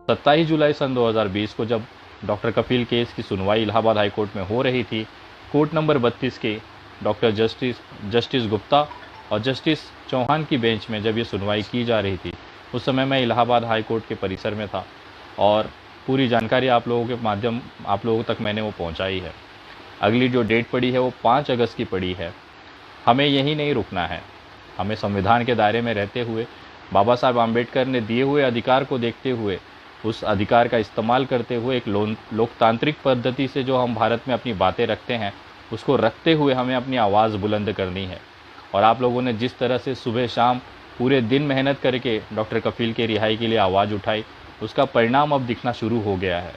27 जुलाई सन 2020 को जब डॉक्टर कफील केस की सुनवाई इलाहाबाद हाई कोर्ट में हो रही थी, कोर्ट नंबर 32 के डॉक्टर जस्टिस गुप्ता और जस्टिस चौहान की बेंच में जब ये सुनवाई की जा रही थी, उस समय मैं इलाहाबाद हाई कोर्ट के परिसर में था और पूरी जानकारी आप लोगों तक मैंने वो पहुंचाई है। अगली जो डेट पड़ी है वो 5 अगस्त की पड़ी है। हमें यहीं नहीं रुकना है। हमें संविधान के दायरे में रहते हुए, बाबा साहब आम्बेडकर ने दिए हुए अधिकार को देखते हुए, उस अधिकार का इस्तेमाल करते हुए एक लोकतांत्रिक पद्धति से जो हम भारत में अपनी बातें रखते हैं, उसको रखते हुए हमें अपनी आवाज़ बुलंद करनी है। और आप लोगों ने जिस तरह से सुबह शाम पूरे दिन मेहनत करके डॉक्टर कफील के रिहाई के लिए आवाज़ उठाई, उसका परिणाम अब दिखना शुरू हो गया है।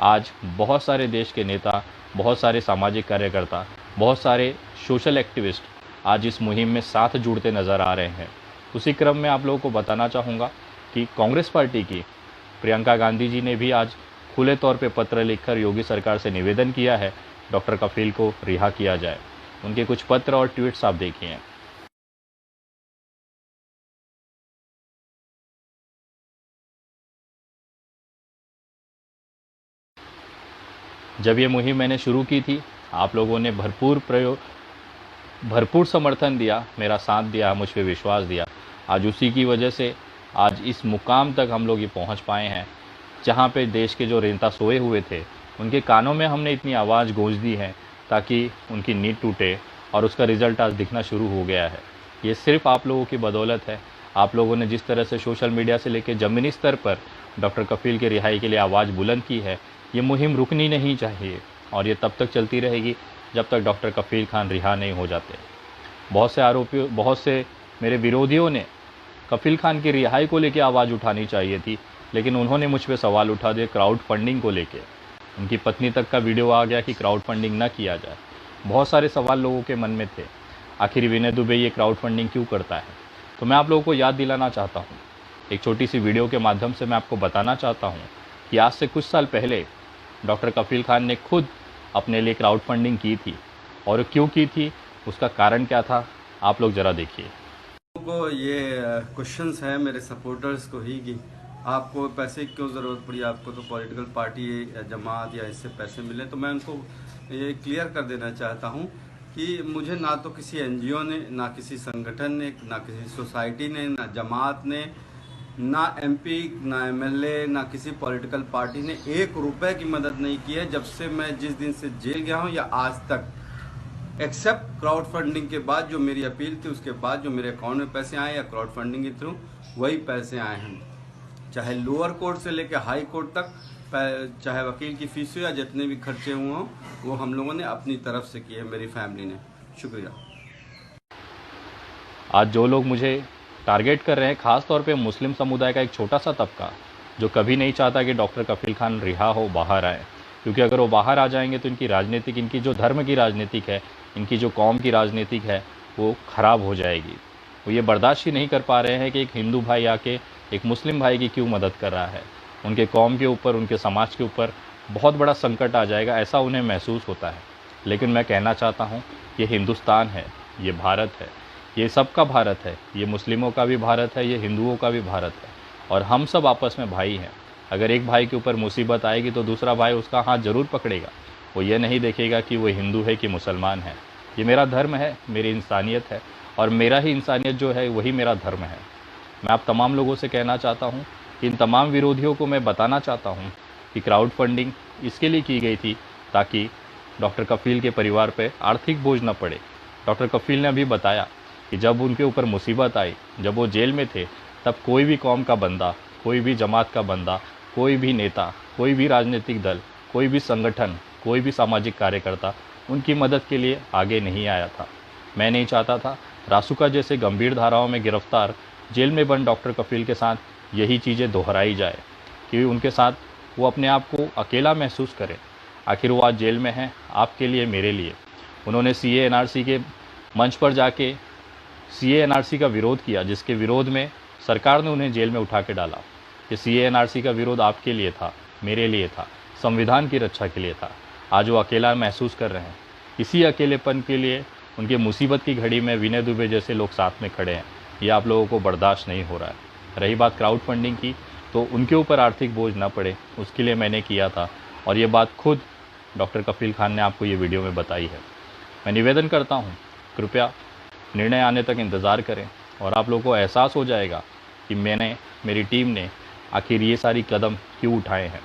आज बहुत सारे देश के नेता, बहुत सारे सामाजिक कार्यकर्ता, बहुत सारे सोशल एक्टिविस्ट आज इस मुहिम में साथ जुड़ते नज़र आ रहे हैं। उसी क्रम में आप लोगों को बताना चाहूँगा कि कांग्रेस पार्टी की प्रियंका गांधी जी ने भी आज खुले तौर पे पत्र लिखकर योगी सरकार से निवेदन किया है डॉक्टर कफील को रिहा किया जाए। उनके कुछ पत्र और ट्वीट्स आप देखिए। जब ये मुहिम मैंने शुरू की थी, आप लोगों ने भरपूर समर्थन दिया, मेरा साथ दिया, मुझ पे विश्वास दिया। आज उसी की वजह से आज इस मुकाम तक हम लोग ये पहुंच पाए हैं, जहां पे देश के जो नेता सोए हुए थे, उनके कानों में हमने इतनी आवाज़ गूंज दी है ताकि उनकी नींद टूटे, और उसका रिज़ल्ट आज दिखना शुरू हो गया है। ये सिर्फ आप लोगों की बदौलत है। आप लोगों ने जिस तरह से सोशल मीडिया से लेकर ज़मीनी स्तर पर डॉक्टर कफील की रिहाई के लिए आवाज़ बुलंद की है, ये मुहिम रुकनी नहीं चाहिए और ये तब तक चलती रहेगी जब तक डॉक्टर कफील खान रिहा नहीं हो जाते। बहुत से मेरे विरोधियों ने कफील खान की रिहाई को लेकर आवाज़ उठानी चाहिए थी, लेकिन उन्होंने मुझ पे सवाल उठा दिए क्राउड फंडिंग को लेके। उनकी पत्नी तक का वीडियो आ गया कि क्राउड फंडिंग न किया जाए। बहुत सारे सवाल लोगों के मन में थे, आखिर विनय दुबे ये क्राउड फंडिंग क्यों करता है? तो मैं आप लोगों को याद दिलाना चाहता हूँ, एक छोटी सी वीडियो के माध्यम से मैं आपको बताना चाहता हूँ कि आज से कुछ साल पहले डॉक्टर कफील खान ने खुद अपने लिए क्राउड फंडिंग की थी, और क्यों की थी, उसका कारण क्या था, आप लोग ज़रा देखिए। को ये क्वेश्चंस है मेरे सपोर्टर्स को ही कि आपको पैसे की क्यों ज़रूरत पड़ी, आपको तो पॉलिटिकल पार्टी या जमात या इससे पैसे मिले। तो मैं उनको ये क्लियर कर देना चाहता हूँ कि मुझे ना तो किसी एनजीओ ने, ना किसी संगठन ने, ना किसी सोसाइटी ने, ना जमात ने, ना एमपी, ना एमएलए, ना किसी पॉलिटिकल पार्टी ने 1 रुपए की मदद नहीं की है जब से मैं जिस दिन से जेल गया हूँ या आज तक, एक्सेप्ट क्राउड फंडिंग के बाद जो मेरी अपील थी, उसके बाद जो मेरे अकाउंट में पैसे आए या क्राउड फंडिंग के थ्रू वही पैसे आए हैं। चाहे लोअर कोर्ट से लेकर हाई कोर्ट तक, चाहे वकील की फीस हो या जितने भी खर्चे हुए हों, वो हम लोगों ने अपनी तरफ से किए, मेरी फैमिली ने। शुक्रिया। आज जो लोग मुझे टारगेट कर रहे हैं, ख़ास तौर पे मुस्लिम समुदाय का एक छोटा सा तबका जो कभी नहीं चाहता कि डॉक्टर कफील खान रिहा हो, बाहर आए, क्योंकि अगर वो बाहर आ जाएंगे तो इनकी जो धर्म की राजनीतिक है, इनकी जो कौम की राजनीतिक है, वो ख़राब हो जाएगी। वो ये बर्दाश्त ही नहीं कर पा रहे हैं कि एक हिंदू भाई आके एक मुस्लिम भाई की क्यों मदद कर रहा है। उनके कौम के ऊपर, उनके समाज के ऊपर बहुत बड़ा संकट आ जाएगा, ऐसा उन्हें महसूस होता है। लेकिन मैं कहना चाहता हूँ, ये हिंदुस्तान है, ये भारत है, ये सबका भारत है, ये मुस्लिमों का भी भारत है, ये हिंदुओं का भी भारत है, और हम सब आपस में भाई हैं। अगर एक भाई के ऊपर मुसीबत आएगी तो दूसरा भाई उसका हाथ ज़रूर पकड़ेगा। वो ये नहीं देखेगा कि वो हिंदू है कि मुसलमान है। ये मेरा धर्म है, मेरी इंसानियत है, और मेरा ही इंसानियत जो है वही मेरा धर्म है। मैं आप तमाम लोगों से कहना चाहता हूँ कि इन तमाम विरोधियों को मैं बताना चाहता हूँ कि क्राउड फंडिंग इसके लिए की गई थी ताकि डॉक्टर कफील के परिवार पर आर्थिक बोझ न पड़े। डॉक्टर कफील ने अभी बताया कि जब उनके ऊपर मुसीबत आई, जब वो जेल में थे, तब कोई भी कौम का बंदा, कोई भी जमात का बंदा, कोई भी नेता, कोई भी राजनीतिक दल, कोई भी संगठन, कोई भी सामाजिक कार्यकर्ता उनकी मदद के लिए आगे नहीं आया था। मैं नहीं चाहता था रासुका जैसे गंभीर धाराओं में गिरफ्तार जेल में बंद डॉक्टर कफील के साथ यही चीज़ें दोहराई जाए, कि उनके साथ वो अपने आप को अकेला महसूस करें। आखिर वो आज जेल में हैं, आपके लिए, मेरे लिए। उन्होंने सीए एनआरसी के मंच पर जाके सीए एनआरसी का विरोध किया, जिसके विरोध में सरकार ने उन्हें जेल में उठा के डाला। कि सीए एनआरसी का विरोध आपके लिए था, मेरे लिए था, संविधान की रक्षा के लिए था। आज वो अकेला महसूस कर रहे हैं। इसी अकेलेपन के लिए उनके मुसीबत की घड़ी में विनय दुबे जैसे लोग साथ में खड़े हैं। ये आप लोगों को बर्दाश्त नहीं हो रहा है। रही बात क्राउड फंडिंग की, तो उनके ऊपर आर्थिक बोझ ना पड़े, उसके लिए मैंने किया था। और ये बात खुद डॉक्टर कफील खान ने आपको ये वीडियो में बताई है। मैं निवेदन करता हूँ, कृपया निर्णय आने तक इंतज़ार करें और आप लोगों को एहसास हो जाएगा कि मेरी टीम ने आखिर ये सारी कदम क्यों उठाए हैं।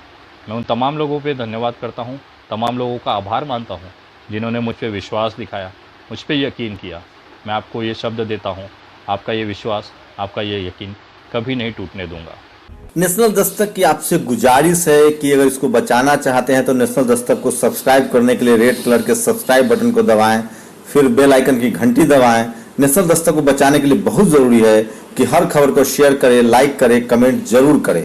मैं उन तमाम लोगों पे धन्यवाद करता हूँ, तमाम लोगों का आभार मानता हूँ जिन्होंने मुझ पे विश्वास दिखाया, मुझ पे यकीन किया। मैं आपको ये शब्द देता हूँ, आपका ये विश्वास, आपका ये यकीन कभी नहीं टूटने दूंगा। नेशनल दस्तक की आपसे गुजारिश है कि अगर इसको बचाना चाहते हैं तो नेशनल दस्तक को सब्सक्राइब करने के लिए रेड कलर के सब्सक्राइब बटन को दबाएं, फिर बेल आइकन की घंटी दबाएं। नेशनल दस्तक को बचाने के लिए बहुत जरूरी है कि हर खबर को शेयर करें, लाइक करें, कमेंट जरूर करें।